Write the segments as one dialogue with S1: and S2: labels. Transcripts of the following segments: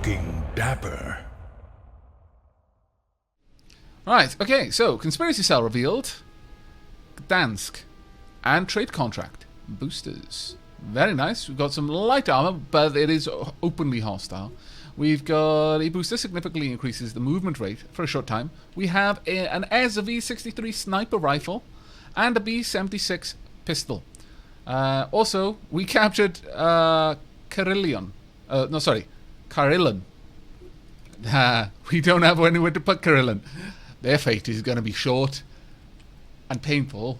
S1: Looking dapper.
S2: Right, okay, so Conspiracy Cell revealed. Gdansk. And trade contract. Boosters. Very nice. We've got some light armor, but it is openly hostile. We've got a booster significantly increases the movement rate for a short time. We have an V63 sniper rifle and a B76 pistol. Also, we captured Karelion. Karelion. We don't have anywhere to put Karelion. Their fate is going to be short and painful.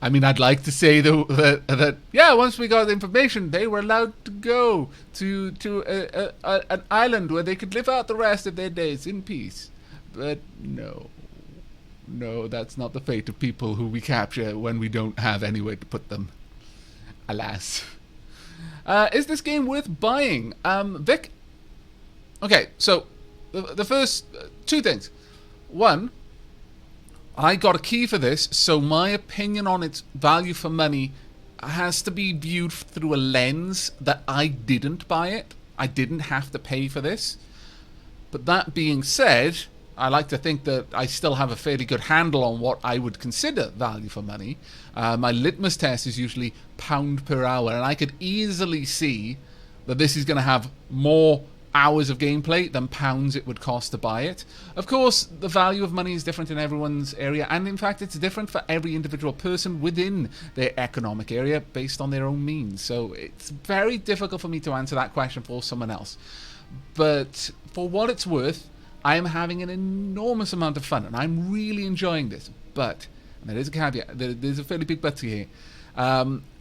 S2: I mean, I'd like to say that once we got the information, they were allowed to go to an island where they could live out the rest of their days in peace. But no, that's not the fate of people who we capture when we don't have anywhere to put them. Alas. Is this game worth buying? Vic? Okay, so the first two things. One, I got a key for this, so my opinion on its value for money has to be viewed through a lens that I didn't buy it. I didn't have to pay for this. But that being said, I like to think that I still have a fairly good handle on what I would consider value for money. My litmus test is usually pound per hour, and I could easily see that this is going to have more hours of gameplay than pounds it would cost to buy it. Of course, the value of money is different in everyone's area, and in fact it's different for every individual person within their economic area based on their own means. So it's very difficult for me to answer that question for someone else. But for what it's worth, I am having an enormous amount of fun, and I'm really enjoying this. But, and there is a caveat, there's a fairly big but here,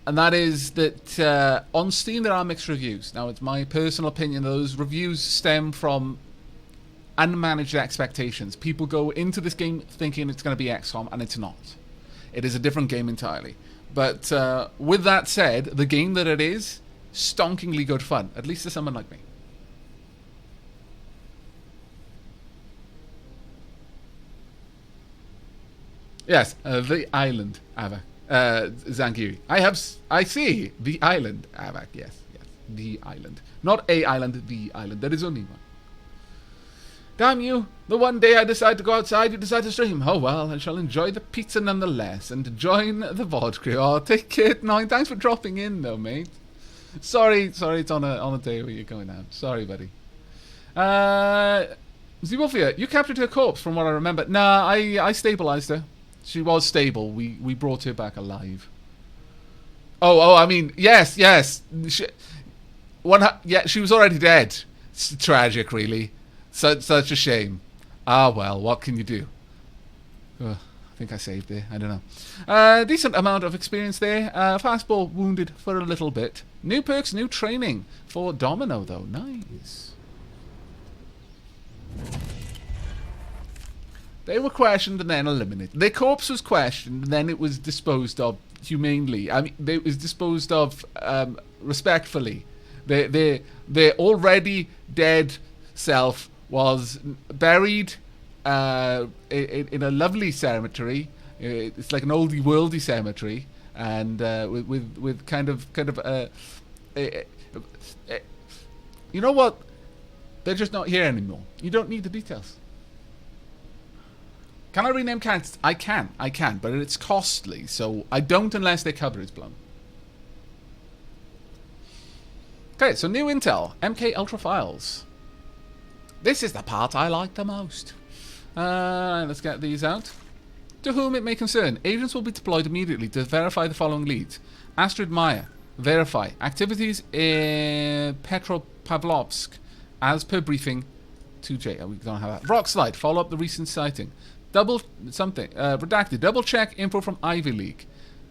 S2: and that is that on Steam there are mixed reviews. Now, it's my personal opinion those reviews stem from unmanaged expectations. People go into this game thinking it's going to be XCOM, and it's not. It is a different game entirely. But with that said, the game that it is, stonkingly good fun, at least to someone like me. Yes, the island, Aavak. Zangiri. I see the island, Aavak. Yes, the island. Not a island, the island. There is only one. Damn you! The one day I decide to go outside, you decide to stream. Oh well, I shall enjoy the pizza nonetheless and join the VOD crew. Oh, take care, 9. Thanks for dropping in, though, mate. Sorry, it's on a day where you're going out. Sorry, buddy. Zewolfia, you captured her corpse, from what I remember. Nah, I stabilized her. She was stable. We brought her back alive. Oh, I mean, yes. She was already dead. It's tragic, really. Such a shame. Ah, well, what can you do? I think I saved there. I don't know. Decent amount of experience there. Fastball wounded for a little bit. New perks, new training for Domino, though. Nice. They were questioned and then eliminated. Their corpse was questioned and then it was disposed of humanely. I mean, it was disposed of respectfully. Their already dead self was buried in a lovely cemetery. It's like an oldie worldy cemetery, and with kind of you know what? They're just not here anymore. You don't need the details. Can I rename characters? I can, but it's costly, so I don't unless their cover is blown. Okay, so new intel, MK Ultra files. This is the part I like the most. Let's get these out. To whom it may concern, agents will be deployed immediately to verify the following leads. Astrid Meyer, verify. Activities in Petropavlovsk, as per briefing 2J. We don't have that. Rock Slide, follow up the recent sighting. Redacted. Double check info from Ivy League.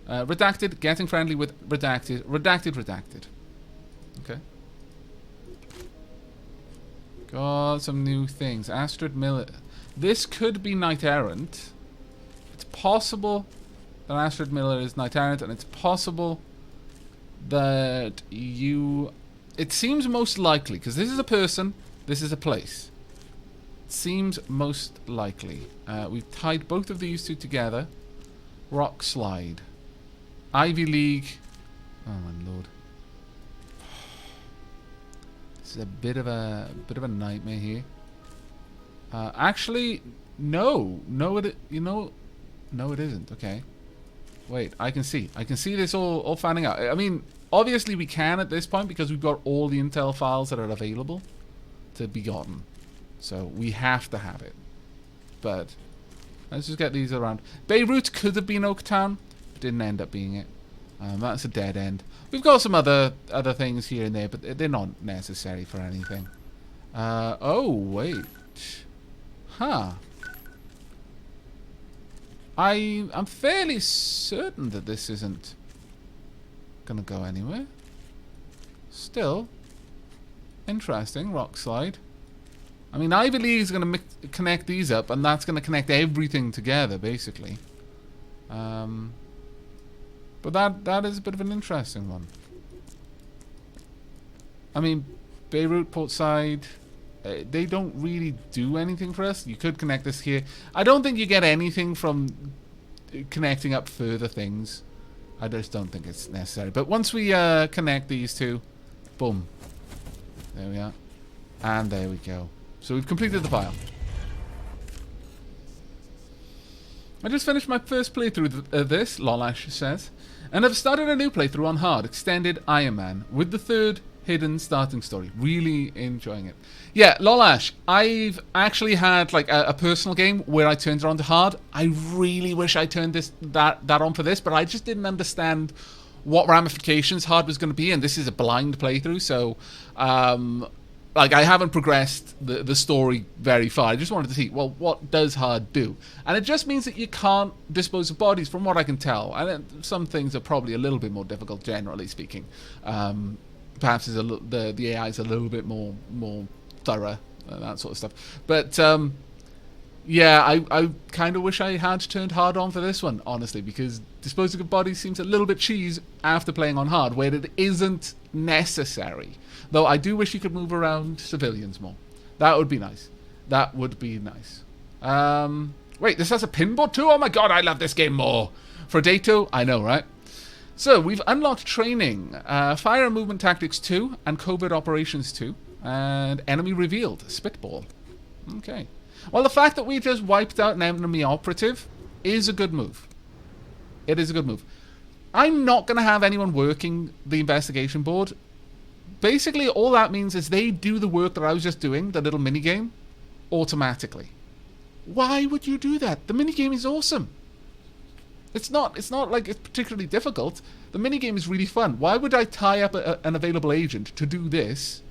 S2: Redacted. Getting friendly with redacted. Redacted. Okay. Got some new things. Astrid Miller. This could be Knight Errant. It's possible that Astrid Miller is Knight Errant, and it's possible that you... It seems most likely, because this is a person, this is a place. Seems most likely. We've tied both of these two together. Rock Slide. Ivy League. Oh my lord. It's a bit of a nightmare here. Actually, no, no, it isn't. Okay, wait, I can see this all fanning out. I mean, obviously we can at this point because we've got all the intel files that are available to be gotten, so we have to have it. But let's just get these around. Beirut could have been Oaktown, but didn't end up being it. That's a dead end. We've got some other things here and there, but they're not necessary for anything. Oh wait, huh? I'm fairly certain that this isn't gonna go anywhere. Still, interesting. Rock slide. I mean, Ivy League is gonna connect these up, and that's gonna connect everything together, basically. But that is a bit of an interesting one. I mean, Beirut, Portside, they don't really do anything for us. You could connect this here. I don't think you get anything from connecting up further things. I just don't think it's necessary. But once we connect these two, boom. There we are. And there we go. So we've completed the file. I just finished my first playthrough of this, Lolash says, and I've started a new playthrough on hard, extended Iron Man, with the third hidden starting story. Really enjoying it. Yeah, Lolash, I've actually had like a personal game where I turned it on to hard. I really wish I turned that on for this, but I just didn't understand what ramifications hard was going to be, and this is a blind playthrough, so like, I haven't progressed the story very far. I just wanted to see, well, what does hard do? And it just means that you can't dispose of bodies, from what I can tell. And some things are probably a little bit more difficult, generally speaking. Perhaps the AI is a little bit more thorough, that sort of stuff. But yeah, I kind of wish I had turned hard on for this one, honestly, because disposing of bodies seems a little bit cheese after playing on hard, where it isn't necessary. Though I do wish you could move around civilians more. That would be nice. That would be nice. Wait, this has a pinboard too? Oh my god, I love this game more. For Dato, I know, right? So, we've unlocked training, Fire and Movement Tactics 2, and Covert Operations 2, and Enemy Revealed, Spitball. Okay. Well, the fact that we just wiped out an enemy operative is a good move. It is a good move. I'm not going to have anyone working the investigation board. Basically, all that means is they do the work that I was just doing, the little minigame, automatically. Why would you do that? The minigame is awesome. It's not like it's particularly difficult. The minigame is really fun. Why would I tie up an available agent to do this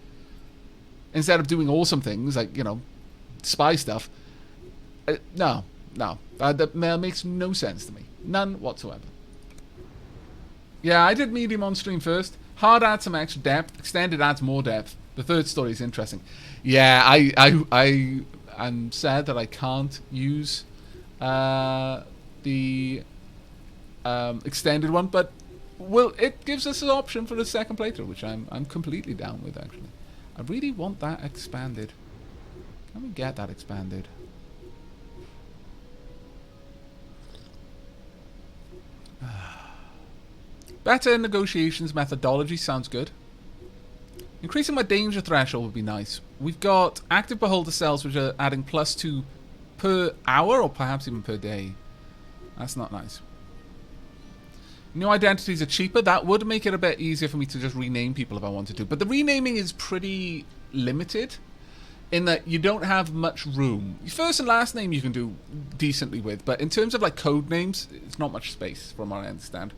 S2: instead of doing awesome things like, you know, spy stuff? No. That makes no sense to me. None whatsoever. Yeah, I did medium on stream first. Hard adds some extra depth. Extended adds more depth. The third story is interesting. Yeah, I'm sad that I can't use the extended one, but it gives us an option for the second playthrough, which I'm completely down with, actually. I really want that expanded. Can we get that expanded? Better negotiations methodology sounds good. Increasing my danger threshold would be nice. We've got active beholder cells which are adding +2 per hour or perhaps even per day. That's not nice. New identities are cheaper. That would make it a bit easier for me to just rename people if I wanted to. But the renaming is pretty limited in that you don't have much room. Your first and last name you can do decently with, but in terms of like code names, it's not much space from what I understand.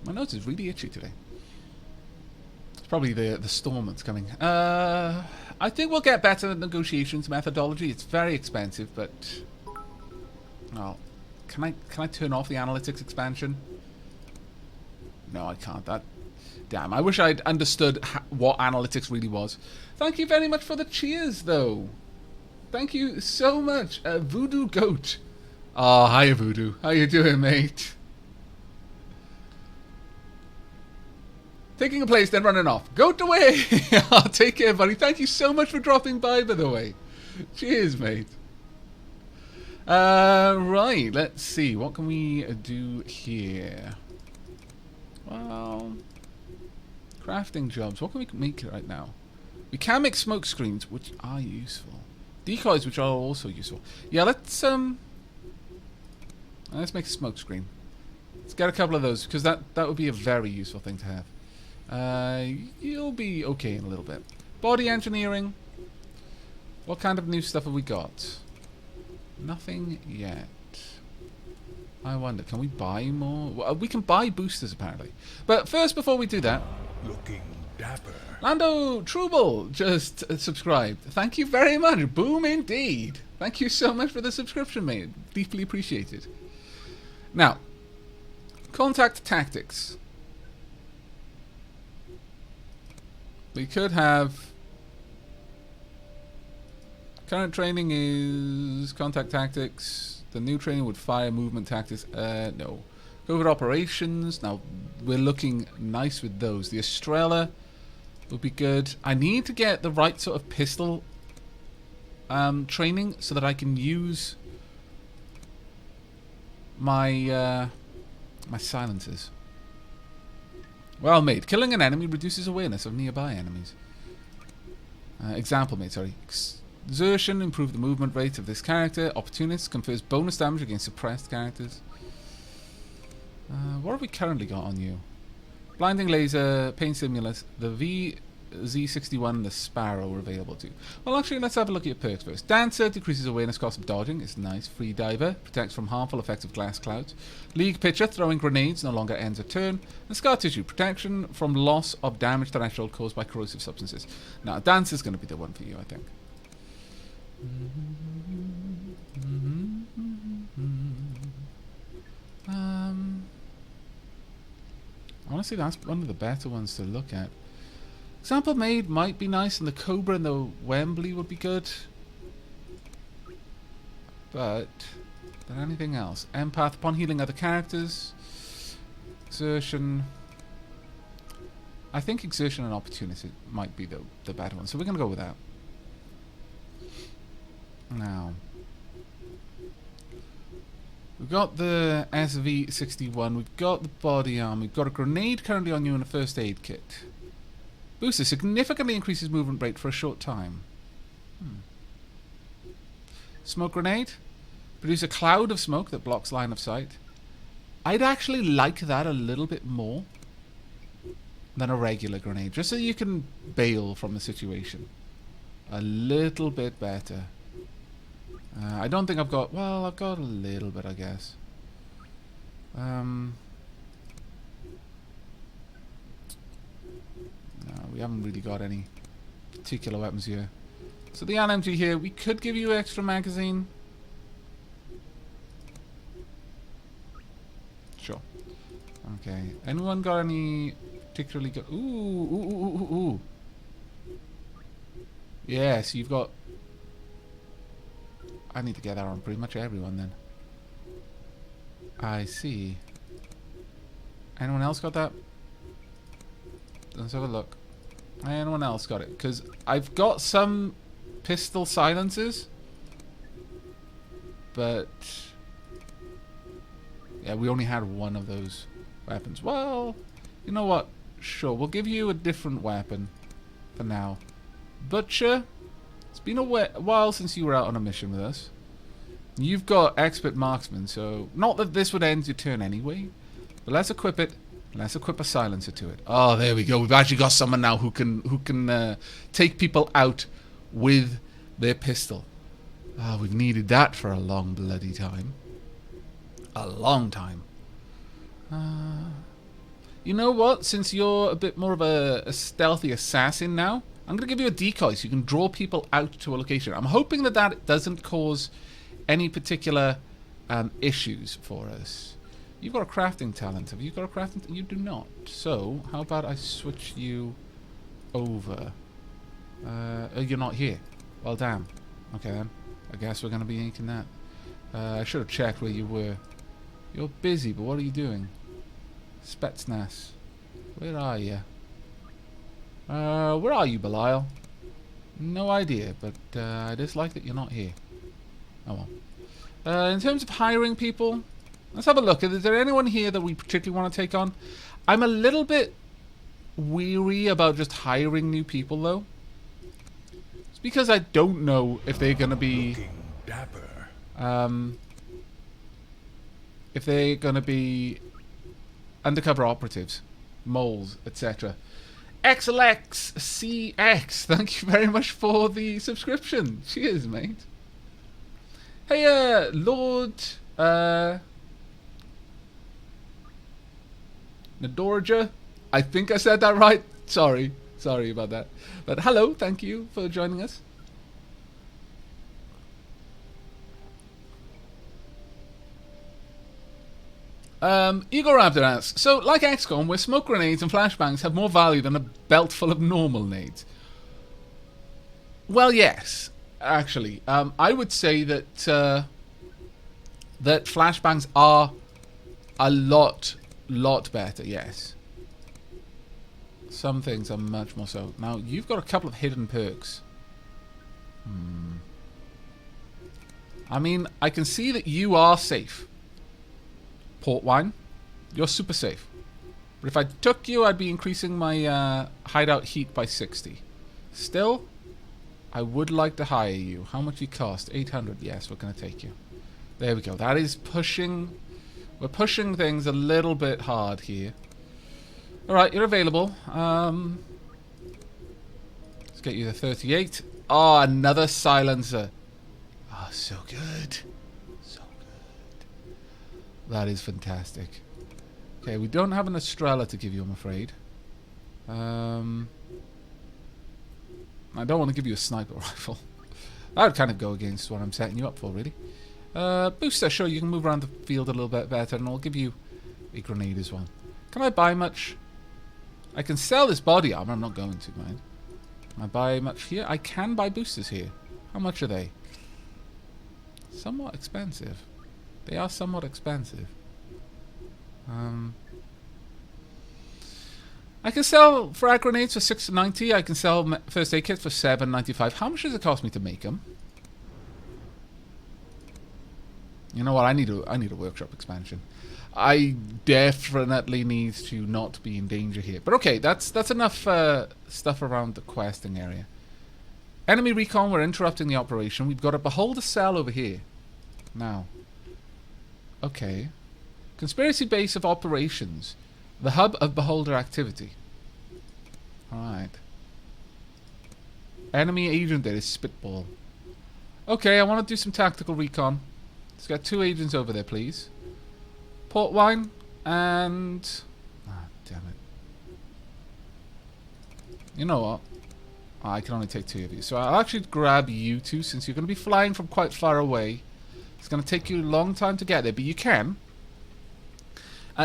S2: My nose is really itchy today. It's probably the storm that's coming. I think we'll get better negotiations methodology. It's very expensive, but well, can I turn off the analytics expansion? No, I can't. Damn. I wish I'd understood what analytics really was. Thank you very much for the cheers, though. Thank you so much, Voodoo Goat. Oh, hiya, Voodoo. How you doing, mate? Taking a place, then running off. Goat away! Take care, buddy. Thank you so much for dropping by the way. Cheers, mate. Right, let's see. What can we do here? Well, crafting jobs. What can we make right now? We can make smoke screens, which are useful. Decoys, which are also useful. Yeah, let's make a smoke screen. Let's get a couple of those, because that would be a very useful thing to have. You'll be okay in a little bit. Body engineering. What kind of new stuff have we got? Nothing yet. I wonder, can we buy more? Well, we can buy boosters, apparently. But first, before we do that...
S1: Looking dapper.
S2: Lando Trouble just subscribed. Thank you very much. Boom indeed. Thank you so much for the subscription, mate. Deeply appreciated. Now, contact tactics. We could have... Current training is contact tactics. The new training would fire movement tactics. No. Covert operations. Now, we're looking nice with those. The Estrella would be good. I need to get the right sort of pistol training so that I can use my my silencers. Well made. Killing an enemy reduces awareness of nearby enemies. Example made, sorry. Exertion, improve the movement rate of this character. Opportunist, confers bonus damage against suppressed characters. What have we currently got on you? Blinding laser, pain stimulus, the VZ61 and the Sparrow are available too. Well, actually, let's have a look at your perks first. Dancer decreases awareness cost of dodging. It's nice. Free Diver protects from harmful effects of glass clouds. League Pitcher, throwing grenades no longer ends a turn. And Scar Tissue, protection from loss of damage threshold caused by corrosive substances. Now, Dancer's going to be the one for you, I think. Honestly, that's one of the better ones to look at. Example made might be nice, and the Cobra and the Wembley would be good. But, is there anything else? Empath, upon healing other characters. Exertion. I think Exertion and Opportunity might be the better one, so we're going to go with that. Now, we've got the SV61, we've got the body arm, we've got a grenade currently on you and a first aid kit. Booster significantly increases movement rate for a short time. Smoke grenade. Produce a cloud of smoke that blocks line of sight. I'd actually like that a little bit more than a regular grenade, just so you can bail from the situation. A little bit better. I don't think I've got... Well, I've got a little bit, I guess. No, we haven't really got any particular weapons here. So the LMG here, we could give you extra magazine. Sure. Okay. Anyone got any particularly good... Ooh. Yes, you've got... I need to get that on pretty much everyone then. I see. Anyone else got that? Let's have a look. Anyone else got it? Because I've got some pistol silencers. But... yeah, we only had one of those weapons. Well, you know what? Sure, we'll give you a different weapon for now. Butcher. It's been a while since you were out on a mission with us. You've got expert marksman, so not that this would end your turn anyway. But let's equip it. Let's equip a silencer to it. Oh, there we go. We've actually got someone now who can take people out with their pistol. Ah, we've needed that for a long bloody time. A long time. You know what? Since you're a bit more of a stealthy assassin now, I'm going to give you a decoy so you can draw people out to a location. I'm hoping that that doesn't cause any particular issues for us. You've got a crafting talent. Have you got a crafting? You do not. So, how about I switch you over? You're not here. Well, damn. Okay, then. I guess we're going to be inking that. I should have checked where you were. You're busy, but what are you doing? Spetsnaz. Where are you? Where are you, Belial? No idea, but I just like that you're not here. Oh In terms of hiring people, let's have a look. Is there anyone here that we particularly want to take on? I'm a little bit weary about just hiring new people, though. It's because I don't know if they're going to be...
S1: Looking dapper.
S2: If they're going to be undercover operatives, moles, etc. XLXCX, thank you very much for the subscription. Cheers, mate. Hey, Lord Nadorja. I think I said that right. Sorry about that. But hello, thank you for joining us. Eagle Raptor asks, so like XCOM, where smoke grenades and flashbangs have more value than a belt full of normal nades? Well, yes, actually. I would say that that flashbangs are a lot better, yes. Some things are much more so. Now, you've got a couple of hidden perks. I mean, I can see that you are safe. Port wine, you're super safe. But if I took you, I'd be increasing my hideout heat by 60. Still, I would like to hire you. How much you cost? 800. Yes, we're going to take you. There we go. That is pushing... We're pushing things a little bit hard here. Alright, you're available. Let's get you the 38. Oh, another silencer. Oh, so good. That is fantastic. Okay, we don't have an Estrella to give you, I'm afraid. I don't want to give you a sniper rifle. That would kind of go against what I'm setting you up for, really. Booster, sure, you can move around the field a little bit better, and I'll give you a grenade as well. Can I buy much? I can sell this body armor, I'm not going to, mind. Can I buy much here? I can buy boosters here. How much are they? Somewhat expensive. They are somewhat expensive. I can sell frag grenades for $6.90. I can sell first aid kits for $7.95. How much does it cost me to make them? You know what? I need a workshop expansion. I definitely need to not be in danger here. But okay, that's enough stuff around the questing area. Enemy recon. We're interrupting the operation. We've got a beholder cell over here. Now. Okay. Conspiracy base of operations. The hub of beholder activity. Alright. Enemy agent there is Spitball. Okay, I want to do some tactical recon. Let's get 2 agents over there, please. Port wine and... Ah, damn it. You know what? I can only take 2 of you. So I'll actually grab you 2 since you're going to be flying from quite far away. It's going to take you a long time to get there, but you can.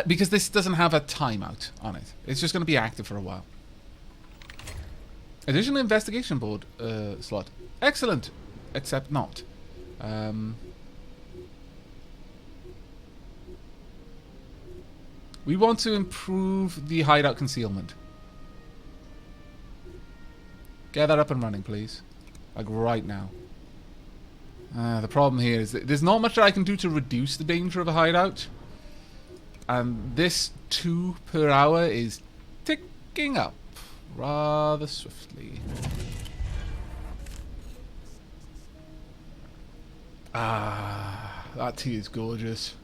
S2: Because this doesn't have a timeout on it. It's just going to be active for a while. Additional investigation board slot. Excellent. Except not. We want to improve the hideout concealment. Get that up and running, please. Like right now. The problem here is that there's not much that I can do to reduce the danger of a hideout. And this 2 per hour is ticking up rather swiftly. Ah, that tea is gorgeous.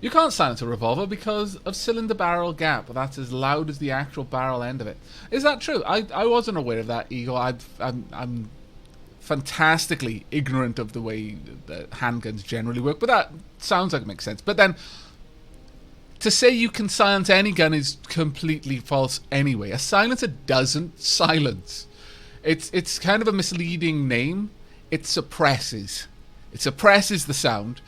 S2: You can't silence a revolver because of cylinder barrel gap. That's as loud as the actual barrel end of it. Is that true? I wasn't aware of that, Eagle. I'm fantastically ignorant of the way that handguns generally work, but that sounds like it makes sense. But then, to say you can silence any gun is completely false anyway. A silencer doesn't silence. It's kind of a misleading name. It suppresses. It suppresses the sound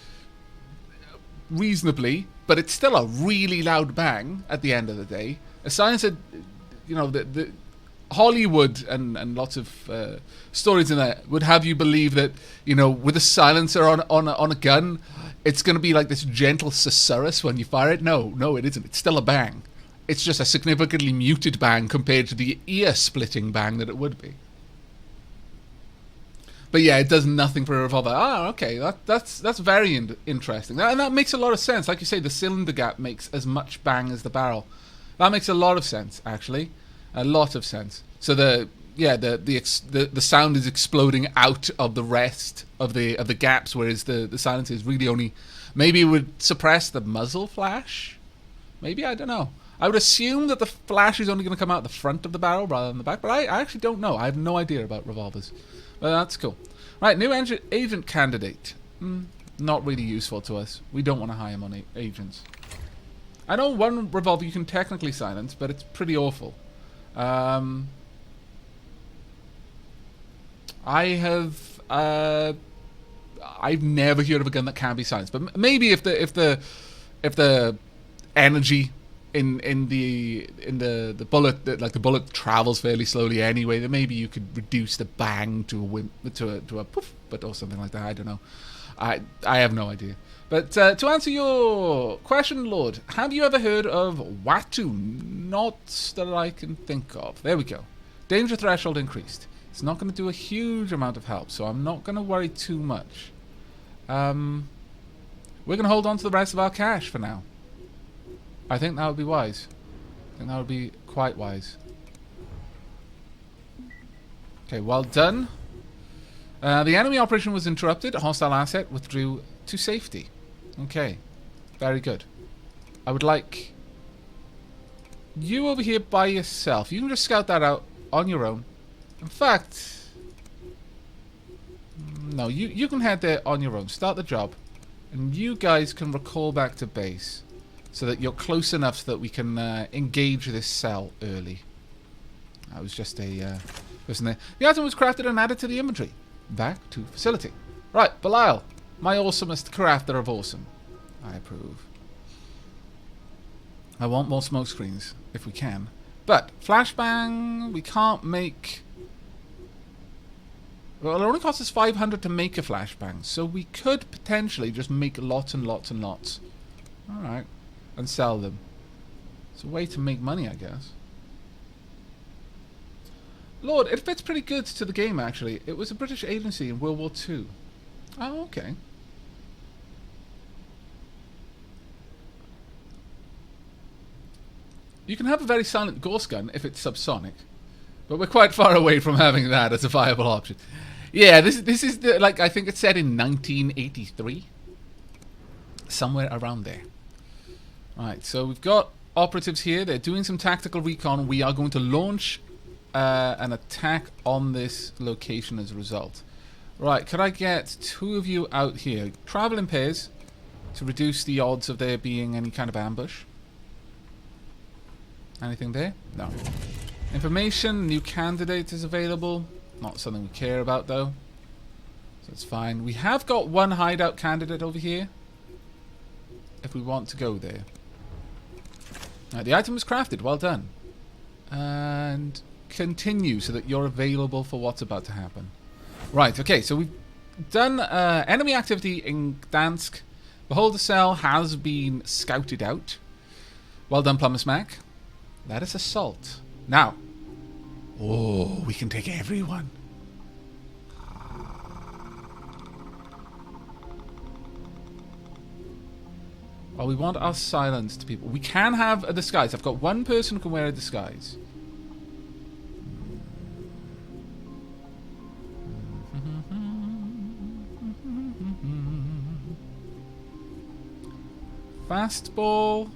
S2: reasonably, but it's still a really loud bang at the end of the day. A silencer, you know, the Hollywood and lots of stories in there would have you believe that, you know, with a silencer on a gun, it's going to be like this gentle susurrus when you fire it. No, it isn't. It's still a bang. It's just a significantly muted bang compared to the ear-splitting bang that it would be. But yeah, it does nothing for a revolver. Ah, okay, that's very interesting. And that makes a lot of sense. Like you say, the cylinder gap makes as much bang as the barrel. That makes a lot of sense, actually. A lot of sense. So the sound is exploding out of the rest of the gaps, whereas the silencer is really only, maybe it would suppress the muzzle flash. Maybe, I don't know. I would assume that the flash is only going to come out the front of the barrel rather than the back, but I actually don't know. I have no idea about revolvers. But that's cool. Right, new agent candidate. Not really useful to us. We don't want to hire him on agents. I know one revolver you can technically silence, but it's pretty awful. I've never heard of a gun that can be silenced, but maybe if the energy in the bullet, like the bullet travels fairly slowly anyway, then maybe you could reduce the bang to a poof, or something like that. I don't know. I have no idea. But to answer your question, Lord, have you ever heard of Watu? Not that I can think of. There we go. Danger threshold increased. It's not going to do a huge amount of help, so I'm not going to worry too much. We're going to hold on to the rest of our cash for now. I think that would be wise. I think that would be quite wise. Okay, well done. The enemy operation was interrupted. A hostile asset withdrew to safety. Okay, very good. I would like you over here by yourself. You can just scout that out on your own. In fact, no, you can head there on your own. Start the job. And you guys can recall back to base so that you're close enough so that we can engage this cell early. That was just a person there. The item was crafted and added to the inventory. Back to facility. Right, Belial, my awesomest crafter of awesome. I approve. I want more smoke screens, if we can. But, flashbang, we can't make... Well, it only costs us 500 to make a flashbang, so we could potentially just make lots and lots and lots. Alright. And sell them. It's a way to make money, I guess. Lord, it fits pretty good to the game, actually. It was a British agency in World War II. Oh, okay. You can have a very silent Gauss gun if it's subsonic, but we're quite far away from having that as a viable option. Yeah, this is the, like, I think it's set in 1983, somewhere around there. Right, so we've got operatives here. They're doing some tactical recon. We are going to launch an attack on this location as a result. Right, could I get two of you out here? Travel in pairs to reduce the odds of there being any kind of ambush. Anything there? No. Information, new candidate is available. Not something we care about though. So it's fine. We have got one hideout candidate over here, if we want to go there. Now, the item was crafted. Well done. And continue so that you're available for what's about to happen. Right, okay, so we've done enemy activity in Gdansk. Beholder cell has been scouted out. Well done, Plumber Mac. Let us assault. Now. Oh, we can take everyone. Well, we want our silenced people. We can have a disguise. I've got one person who can wear a disguise. Fastball.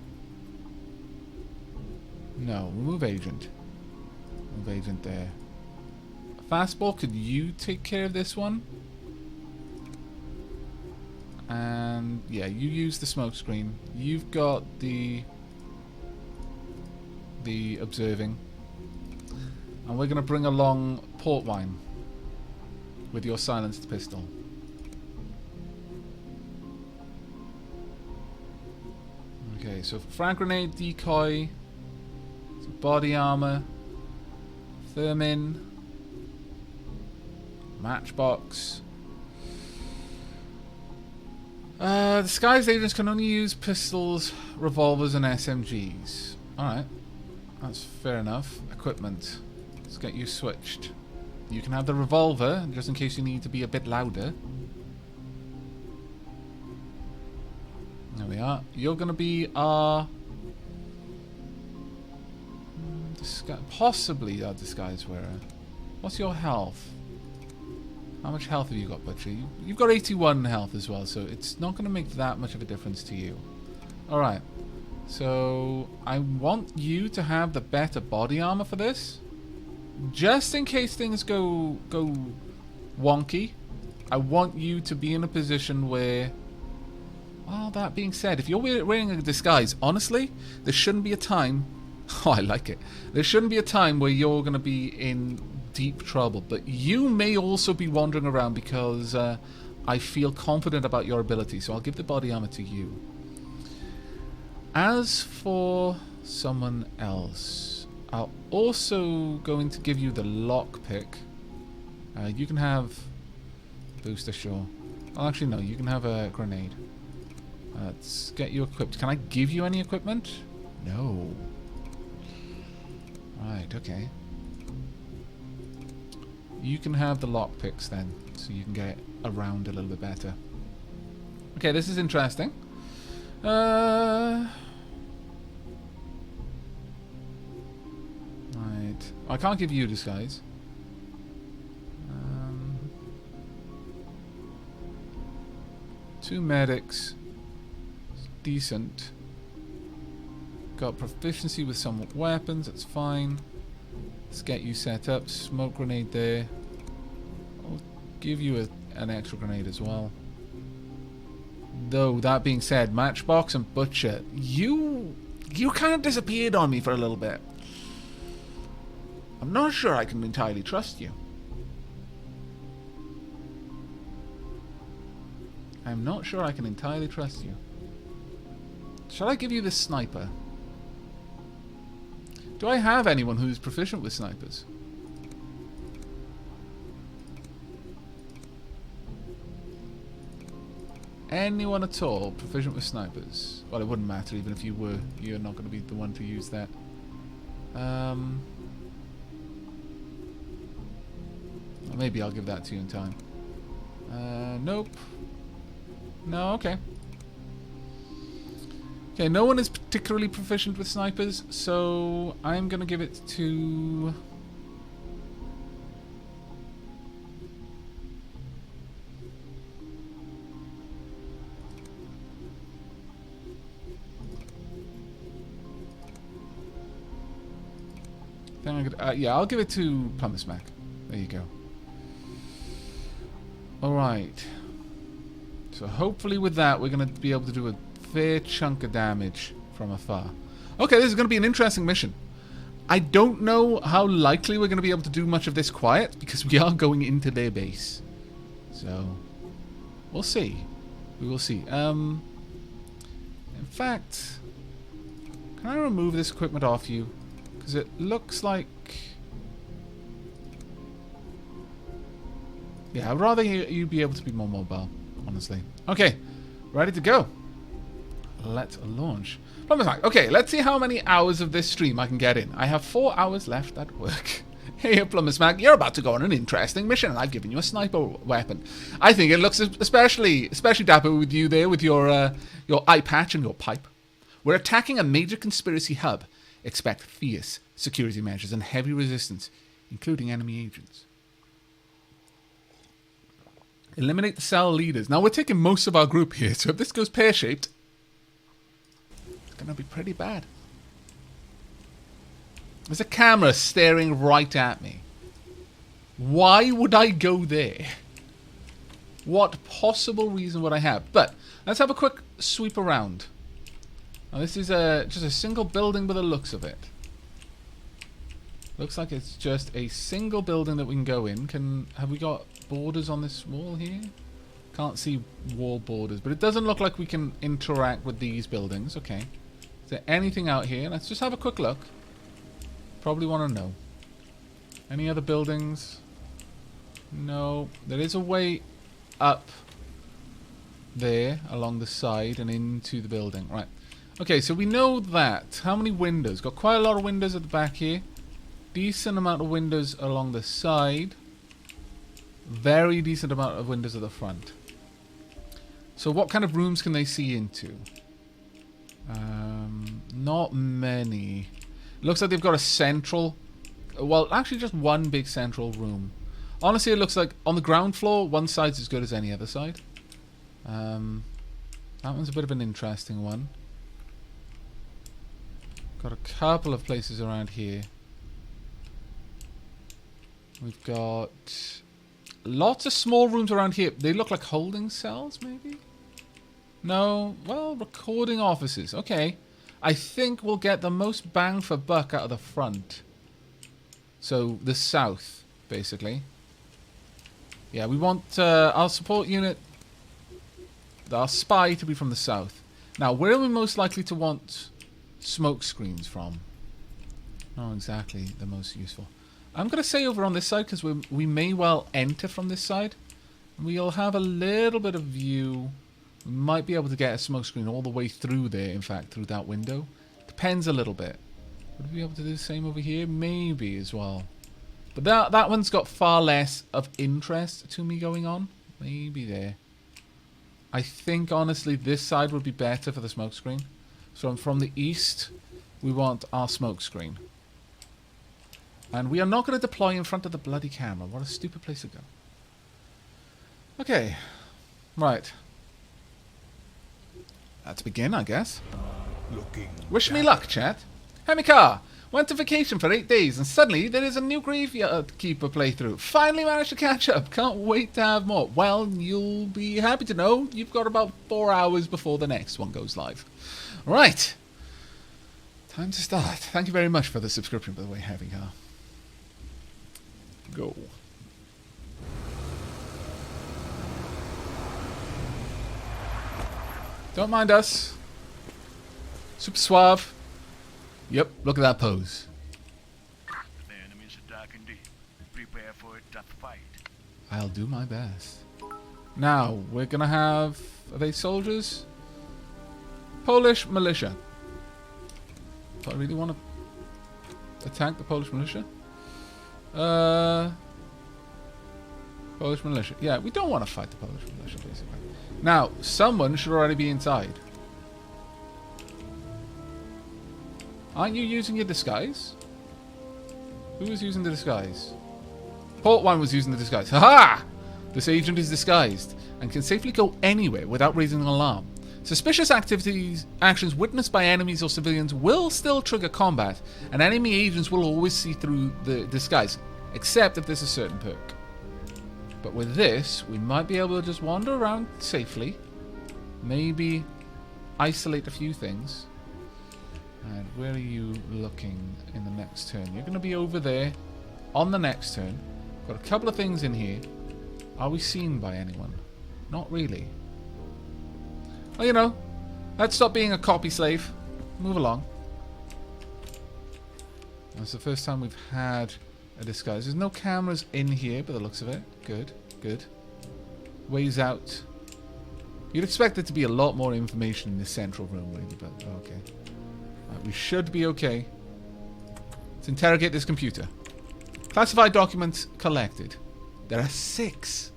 S2: No, remove agent. Remove agent there. Fastball, could you take care of this one? And yeah, you use the smoke screen. You've got the observing. And we're going to bring along port wine with your silenced pistol. Okay, so frag grenade, decoy, some body armor, Thermin, matchbox. Disguised agents can only use pistols, revolvers, and SMGs. Alright, that's fair enough. Equipment. Let's get you switched. You can have the revolver, just in case you need to be a bit louder. There we are. You're going to be our... possibly our disguise wearer. What's your health? How much health have you got, Butcher? You've got 81 health as well, so it's not going to make that much of a difference to you. Alright. So, I want you to have the better body armor for this. Just in case things go wonky. I want you to be in a position where... Well, that being said, if you're wearing a disguise, honestly, there shouldn't be a time... Oh, I like it. There shouldn't be a time where you're going to be in deep trouble. But you may also be wandering around because I feel confident about your ability. So I'll give the body armor to you. As for someone else, I'll also going to give you the lockpick. You can have booster, sure. Oh, actually, no. You can have a grenade. Let's get you equipped. Can I give you any equipment? No. Right, okay. You can have the lockpicks then, so you can get around a little bit better. Okay, this is interesting. Right. I can't give you disguise. Two medics. Decent. Got proficiency with some weapons, that's fine. Let's get you set up. Smoke grenade there. I'll give you an extra grenade as well. Though, that being said, Matchbox and Butcher, you kind of disappeared on me for a little bit. I'm not sure I can entirely trust you. I'm not sure I can entirely trust you. Shall I give you this sniper? Do I have anyone who's proficient with snipers? Anyone at all proficient with snipers? Well, it wouldn't matter even if you were. You're not going to be the one to use that. Maybe I'll give that to you in time. Nope. No, okay. Okay, no one is particularly proficient with snipers, so I'm going to give it to... yeah, I'll give it to Pumice Mac. There you go. Alright. So hopefully with that we're going to be able to do a fair chunk of damage from afar. Okay, this is going to be an interesting mission. I don't know how likely we're going to be able to do much of this quiet, because we are going into their base. So, we'll see. We will see. In fact, can I remove this equipment off you? Because it looks like... Yeah, I'd rather you be able to be more mobile, honestly. Okay, ready to go. Let's launch. Okay, let's see how many hours of this stream I can get in. I have 4 hours left at work. Hey, Plumber's Mac, you're about to go on an interesting mission, and I've given you a sniper weapon. I think it looks especially dapper with you there, with your eye patch and your pipe. We're attacking a major conspiracy hub. Expect fierce security measures and heavy resistance, including enemy agents. Eliminate the cell leaders. Now, we're taking most of our group here, so if this goes pear-shaped, it's going to be pretty bad. There's a camera staring right at me. Why would I go there? What possible reason would I have? But let's have a quick sweep around. Now, this is just a single building by the looks of it. Looks like it's just a single building that we can go in. Have we got borders on this wall here? Can't see wall borders, but it doesn't look like we can interact with these buildings. Okay. Is there anything out here? Let's just have a quick look. Probably want to know. Any other buildings? No. There is a way up there along the side and into the building. Right. Okay, so we know that. How many windows? Got quite a lot of windows at the back here. Decent amount of windows along the side. Very decent amount of windows at the front. So what kind of rooms can they see into? Not many. Looks like they've got a central... Well, actually just one big central room. Honestly, it looks like on the ground floor, one side's as good as any other side. That one's a bit of an interesting one. Got a couple of places around here. We've got lots of small rooms around here. They look like holding cells, maybe? No. Well, recording offices. Okay. I think we'll get the most bang for buck out of the front. So, the south, basically. Yeah, we want our support unit, our spy, to be from the south. Now, where are we most likely to want smoke screens from? Not exactly the most useful. I'm going to say over on this side, because we may well enter from this side. We'll have a little bit of view. We might be able to get a smoke screen all the way through there, in fact, through that window. Depends a little bit. Would we be able to do the same over here? Maybe as well. But that one's got far less of interest to me going on. Maybe there. I think, honestly, this side would be better for the smoke screen. So from the east, we want our smoke screen. And we are not going to deploy in front of the bloody camera. What a stupid place to go. Okay. Right. Let's begin, I guess. Wish me luck, chat. Hemikar, went to vacation for 8 days and suddenly there is a new Graveyard Keeper playthrough. Finally managed to catch up. Can't wait to have more. Well, you'll be happy to know you've got about 4 hours before the next one goes live. Right. Time to start. Thank you very much for the subscription, by the way, Hemikar. Go. Don't mind us. Super suave. Yep, look at that pose.
S3: The enemies are dark and deep. Prepare for a tough fight.
S2: I'll do my best. Now, we're gonna have... Are they soldiers? Polish militia. Do I really want to attack the Polish militia? Polish militia. Yeah, we don't want to fight the Polish militia, basically. Now, someone should already be inside. Aren't you using your disguise? Who is using the disguise? Port 1 was using the disguise. Ha-ha! This agent is disguised and can safely go anywhere without raising an alarm. Suspicious actions witnessed by enemies or civilians will still trigger combat, and enemy agents will always see through the disguise, except if there's a certain perk. But with this, we might be able to just wander around safely, maybe isolate a few things. And where are you looking in the next turn? You're going to be over there on the next turn. Got a couple of things in here. Are we seen by anyone? Not really. Well, you know, let's stop being a copy slave. Move along. That's the first time we've had a disguise. There's no cameras in here by the looks of it. Good, good. Ways out. You'd expect there to be a lot more information in this central room, really, but okay. We should be okay. Let's interrogate this computer. Classified documents collected. There are 6.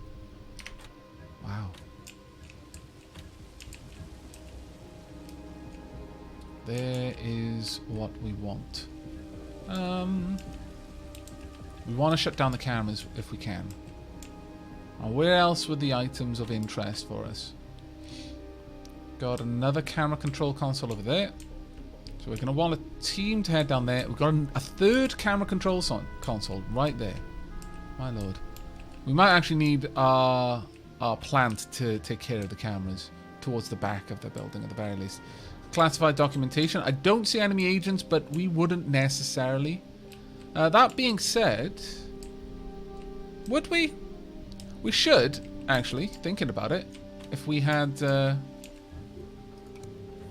S2: Wow. There is what we want. We want to shut down the cameras if we can. Now, where else were the items of interest for us? Got another camera control console over there. So we're going to want a team to head down there. We've got a third camera control console right there. My lord. We might actually need our plant to take care of the cameras towards the back of the building at the very least. Classified documentation. I don't see enemy agents, but we wouldn't necessarily. That being said, would we? We should, actually, thinking about it, if we had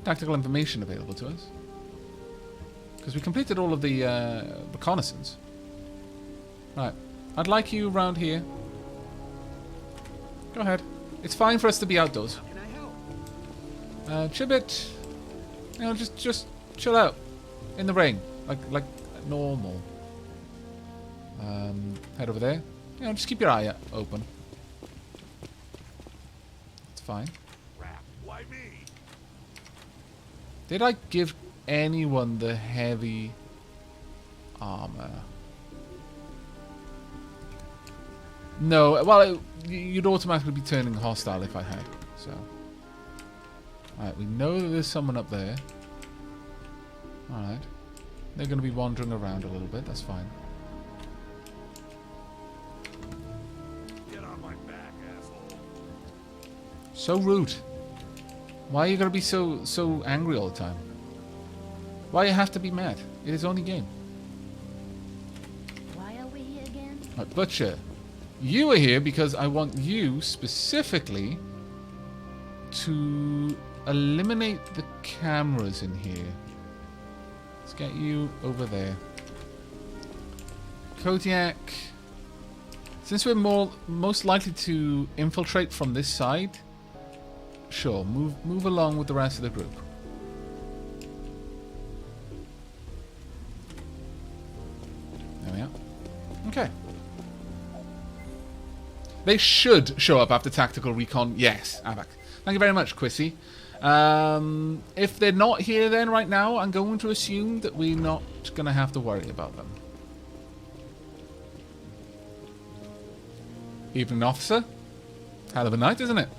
S2: tactical information available to us. Because we completed all of the reconnaissance. Right. I'd like you around here. Go ahead. It's fine for us to be outdoors.
S3: How can I help?
S2: Chibbit, you know, just chill out in the rain, like normal. Head over there. You know, just keep your eye open. It's fine.
S1: Crap, why me?
S2: Did I give anyone the heavy armor? No, well, you'd automatically be turning hostile if I had, so. Alright, we know that there's someone up there. Alright. They're going to be wandering around a little bit, that's fine.
S1: Get on my back, asshole.
S2: So rude. Why are you going to be so angry all the time? Why you have to be mad? It is only game.
S4: Why are we here again?
S2: Right, Butcher. You are here because I want you specifically to eliminate the cameras in here. Let's get you over there. Kodiak. Since we're most likely to infiltrate from this side, sure, move along with the rest of the group. There we are. Okay. They should show up after tactical recon. Yes, Aavak. Thank you very much, Quissy. If they're not here then right now, I'm going to assume that we're not going to have to worry about them. Evening, officer. Hell of a night, isn't it?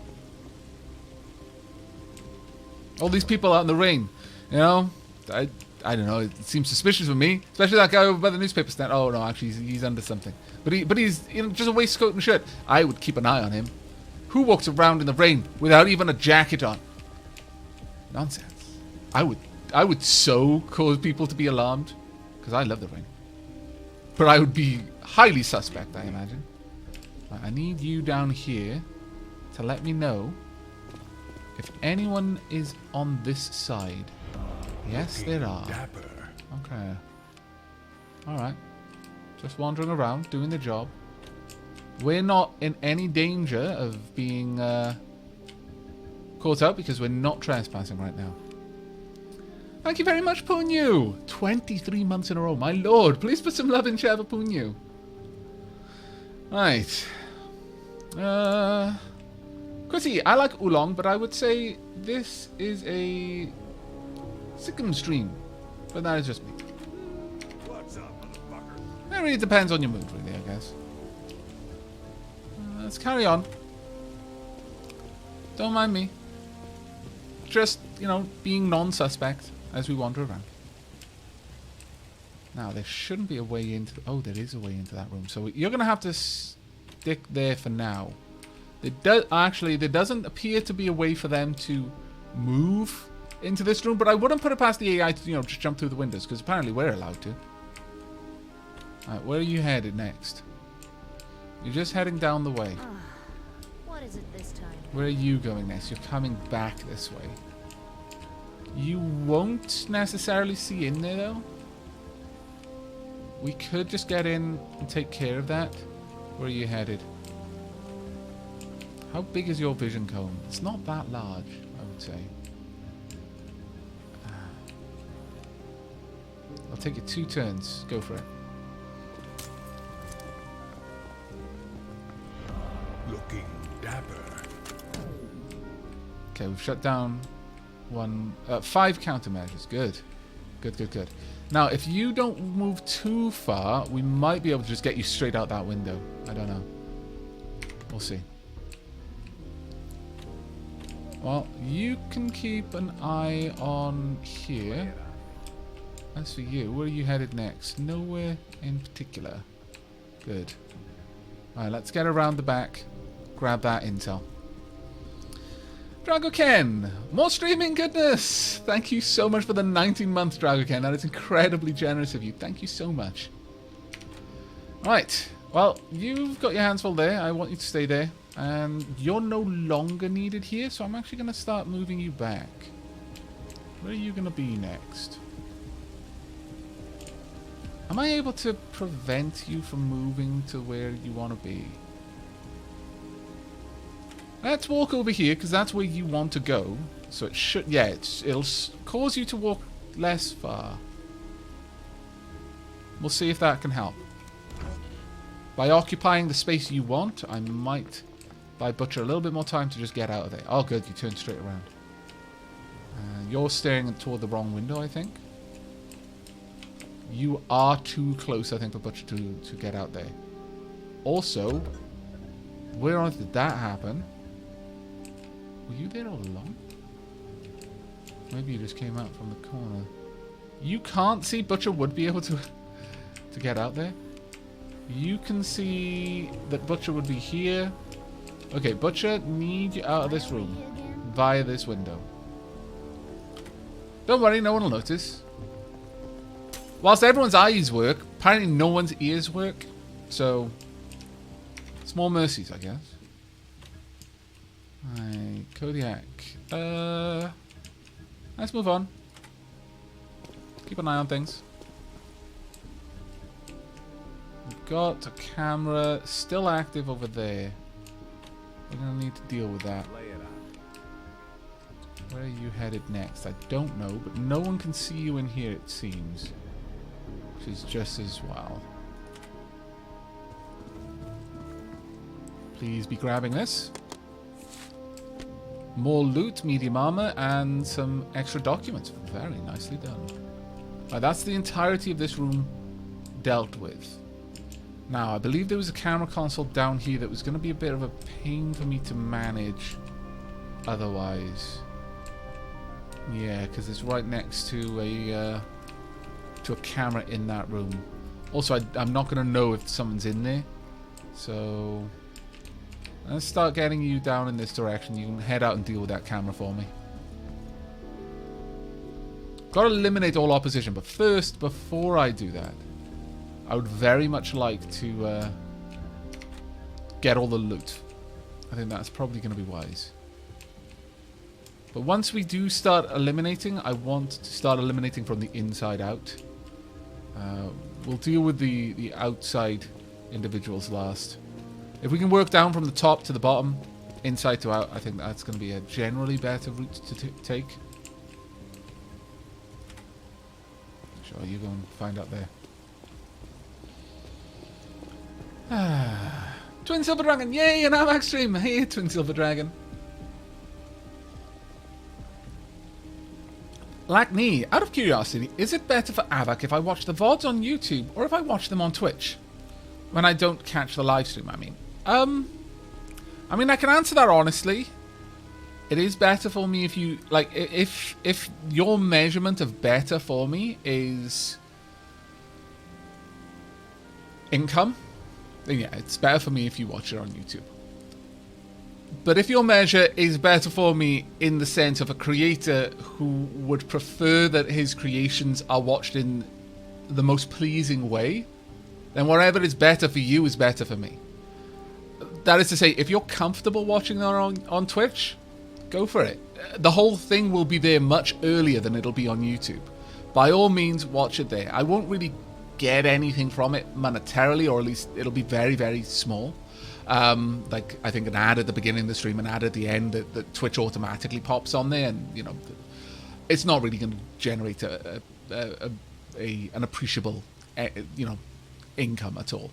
S2: All these people out in the rain. You know, I don't know. It seems suspicious for me, especially that guy over by the newspaper stand. Oh no, actually he's under something. But he's just a waistcoat and shirt. I would keep an eye on him. Who walks around in the rain without even a jacket on? Nonsense. I would so cause people to be alarmed because I love the rain. But I would be highly suspect, I imagine. Right, I need you down here to let me know if anyone is on this side. Yes, there are.
S1: Dapper.
S2: Okay. Alright. Just wandering around, doing the job. We're not in any danger of being caught up because we're not trespassing right now. Thank you very much, Punyu. 23 months in a row. My lord, please put some love in chat for Punyu. Right. Quitty, I like Oolong, but I would say this is a Sikkim stream. But that is just me.
S1: What's up, motherfucker?
S2: That really depends on your mood, really, I guess. Let's carry on. Don't mind me. Just, you know, being non-suspect as we wander around. Now, there shouldn't be a way into... Oh, there is a way into that room. So you're going to have to stick there for now. Actually, there doesn't appear to be a way for them to move into this room, but I wouldn't put it past the AI to, you know, just jump through the windows, because apparently we're allowed to. Alright, where are you headed next? You're just heading down the way.
S4: What is it this time?
S2: Where are you going next? You're coming back this way. You won't necessarily see in there, though. We could just get in and take care of that. Where are you headed? How big is your vision cone? It's not that large, I would say. I'll take you 2 turns. Go for it.
S1: Looking dapper.
S2: Okay, we've shut down 5 countermeasures. Good. Good. Now, if you don't move too far, we might be able to just get you straight out that window. I don't know. We'll see. Well, you can keep an eye on here. As for you, where are you headed next? Nowhere in particular. Good. Alright, let's get around the back. Grab that intel. Dragoken! More streaming goodness! Thank you so much for the 19-month Dragoken. That is incredibly generous of you. Thank you so much. Right. Well, you've got your hands full there. I want you to stay there. And you're no longer needed here, so I'm actually going to start moving you back. Where are you going to be next? Am I able to prevent you from moving to where you want to be? Let's walk over here, because that's where you want to go. So it should... Yeah, it'll cause you to walk less far. We'll see if that can help. By occupying the space you want, I might buy Butcher a little bit more time to just get out of there. Oh, good. You turned straight around. You're staring toward the wrong window, I think. You are too close, I think, for Butcher to get out there. Also, where on earth did that happen? Were you there all along? Maybe you just came out from the corner. You can't see Butcher would be able to get out there. You can see that Butcher would be here. Okay, Butcher, need you out of this room via this window. Don't worry, no one will notice. Whilst everyone's eyes work, apparently no one's ears work. So, small mercies, I guess. Right, Kodiak. Let's move on. Keep an eye on things. We've got a camera still active over there. We're going to need to deal with that. Where are you headed next? I don't know, but no one can see you in here, it seems. Which is just as well. Please be grabbing this. More loot, medium armor, and some extra documents. Very nicely done. Right, that's the entirety of this room dealt with. Now, I believe there was a camera console down here that was going to be a bit of a pain for me to manage otherwise. Yeah, because it's right next to a camera in that room. Also, I'm not going to know if someone's in there. So, let's start getting you down in this direction. You can head out and deal with that camera for me. Got to eliminate all opposition, but first, before I do that, I would very much like to get all the loot. I think that's probably going to be wise. But once we do start eliminating, I want to start eliminating from the inside out. We'll deal with the outside individuals last. If we can work down from the top to the bottom, inside to out, I think that's going to be a generally better route to take. Sure, you go and find out there. Twin Silver Dragon, yay, an Aavak stream! Hey, Twin Silver Dragon. Lackney, out of curiosity, is it better for Aavak if I watch the VODs on YouTube or if I watch them on Twitch? When I don't catch the live stream, I mean. I can answer that honestly. It is better for me if you, like, if your measurement of better for me is income, then yeah, it's better for me if you watch it on YouTube. But if your measure is better for me in the sense of a creator who would prefer that his creations are watched in the most pleasing way, then whatever is better for you is better for me. That is to say, if you're comfortable watching them on Twitch, go for it. The whole thing will be there much earlier than it'll be on YouTube. By all means, watch it there. I won't really get anything from it monetarily, or at least it'll be very, very small. Like, I think an ad at the beginning of the stream, an ad at the end that Twitch automatically pops on there, and, you know, it's not really going to generate an appreciable, you know, income at all.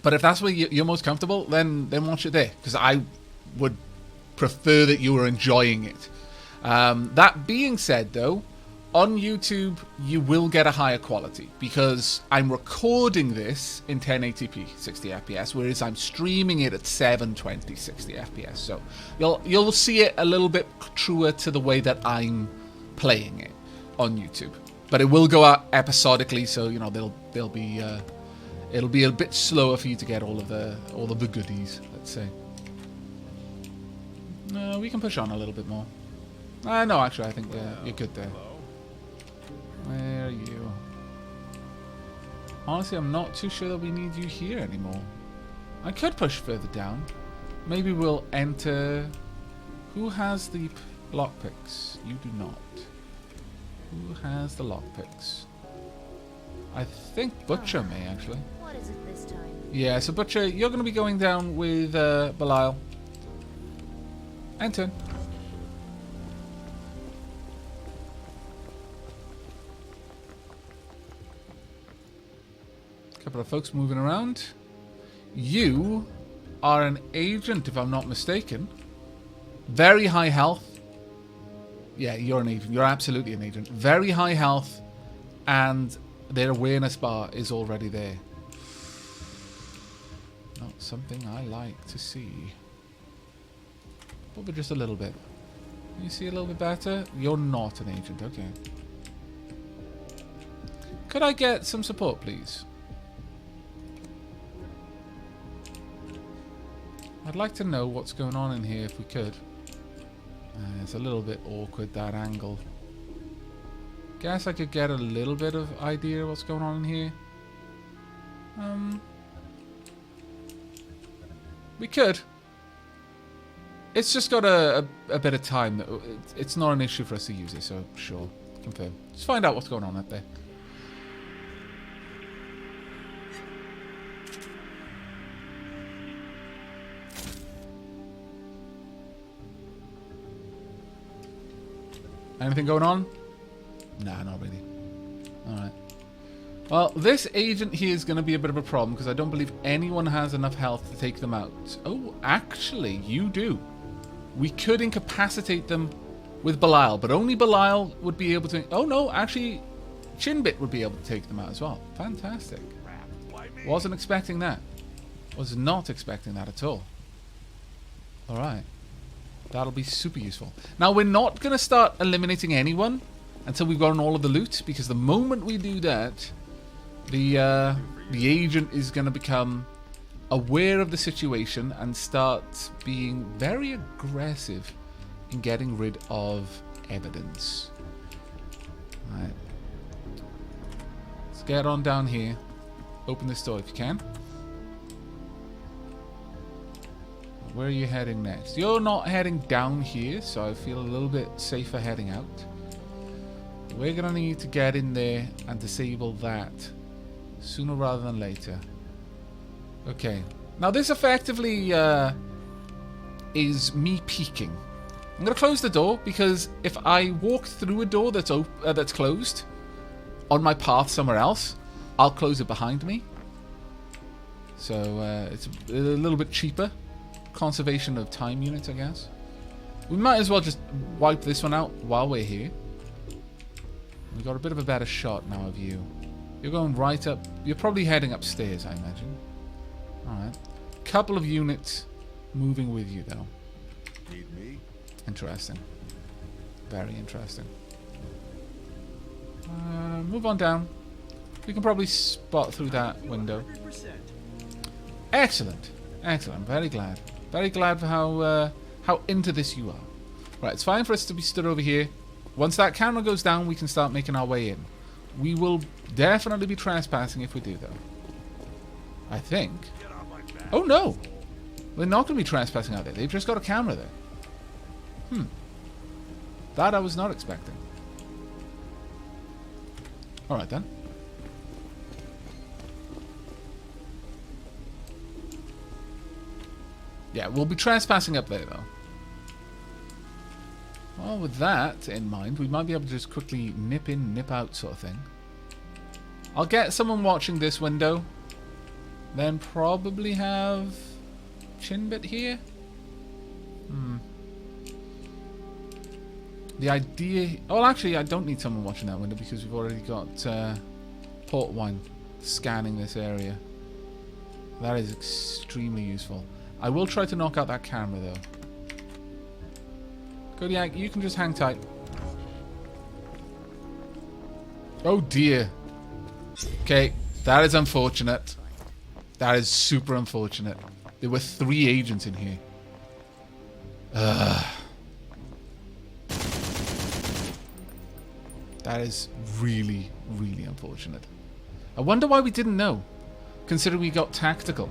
S2: But if that's where you're most comfortable, then watch it there, because I would prefer that you were enjoying it. That being said, though, on YouTube you will get a higher quality because I'm recording this in 1080p 60 FPS, whereas I'm streaming it at 720 60 FPS. So you'll see it a little bit truer to the way that I'm playing it on YouTube. But it will go out episodically, so you know they'll be it'll be a bit slower for you to get all of the goodies, let's say. No, we can push on a little bit more. No, actually, I think you're good there. Where are you? Honestly, I'm not too sure that we need you here anymore. I could push further down. Maybe we'll enter... Who has the lockpicks? You do not. Who has the lockpicks? I think Butcher may, actually.
S4: What is it this time?
S2: Yeah, so Butcher, you're going to be going down with Belial. Enter. Couple of folks moving around. You are an agent, if I'm not mistaken. Very high health. Yeah, you're an agent. You're absolutely an agent. Very high health, and their awareness bar is already there. Not something I like to see. Over just a little bit. You see a little bit better? You're not an agent, okay. Could I get some support, please? I'd like to know what's going on in here if we could. It's a little bit awkward, that angle. Guess I could get a little bit of idea of what's going on in here. We could. It's just got a bit of time. It's not an issue for us to use it, so sure. Confirm. Let's find out what's going on up there. Anything going on? Nah, not really. Alright. Well, this agent here is going to be a bit of a problem because I don't believe anyone has enough health to take them out. Oh, actually, you do. We could incapacitate them with Belial, but only Belial would be able to... Oh, no, actually, Chinbit would be able to take them out as well. Fantastic. Wasn't expecting that. Was not expecting that at all. Alright. That'll be super useful. Now, we're not going to start eliminating anyone until we've gotten all of the loot, because the moment we do that, the agent is going to become aware of the situation and start being very aggressive in getting rid of evidence. Alright. Let's get on down here. Open this door if you can. Where are you heading next? You're not heading down here, so I feel a little bit safer heading out. We're going to need to get in there and disable that sooner rather than later. Okay. Now this effectively is me peeking. I'm going to close the door because if I walk through a door that's closed on my path somewhere else, I'll close it behind me. So it's a little bit cheaper. Conservation of time units, I guess. We might as well just wipe this one out while we're here. We've got a bit of a better shot now of you. You're going right up. You're probably heading upstairs, I imagine. Alright. Couple of units moving with you, though.
S1: Need me?
S2: Interesting. Very interesting. Move on down. We can probably spot through that window. Excellent. Excellent. Very glad. Very glad for how into this you are. Right, it's fine for us to be stood over here. Once that camera goes down, we can start making our way in. We will definitely be trespassing if we do, though. I think. Oh, no. We're not going to be trespassing out there. They've just got a camera there. That I was not expecting. Alright, then. Yeah, we'll be trespassing up there, though. Well, with that in mind, we might be able to just quickly nip in, nip out sort of thing. I'll get someone watching this window. Then probably have Chinbit here. The idea... Oh, actually, I don't need someone watching that window because we've already got Port Wine scanning this area. That is extremely useful. I will try to knock out that camera, though. Kodiak, you can just hang tight. Oh, dear. Okay, that is unfortunate. That is super unfortunate. There were 3 agents in here. That is really, really unfortunate. I wonder why we didn't know, considering we got tactical.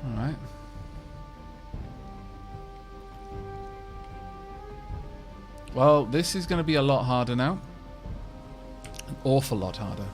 S2: Alright. Well, this is going to be a lot harder now. An awful lot harder.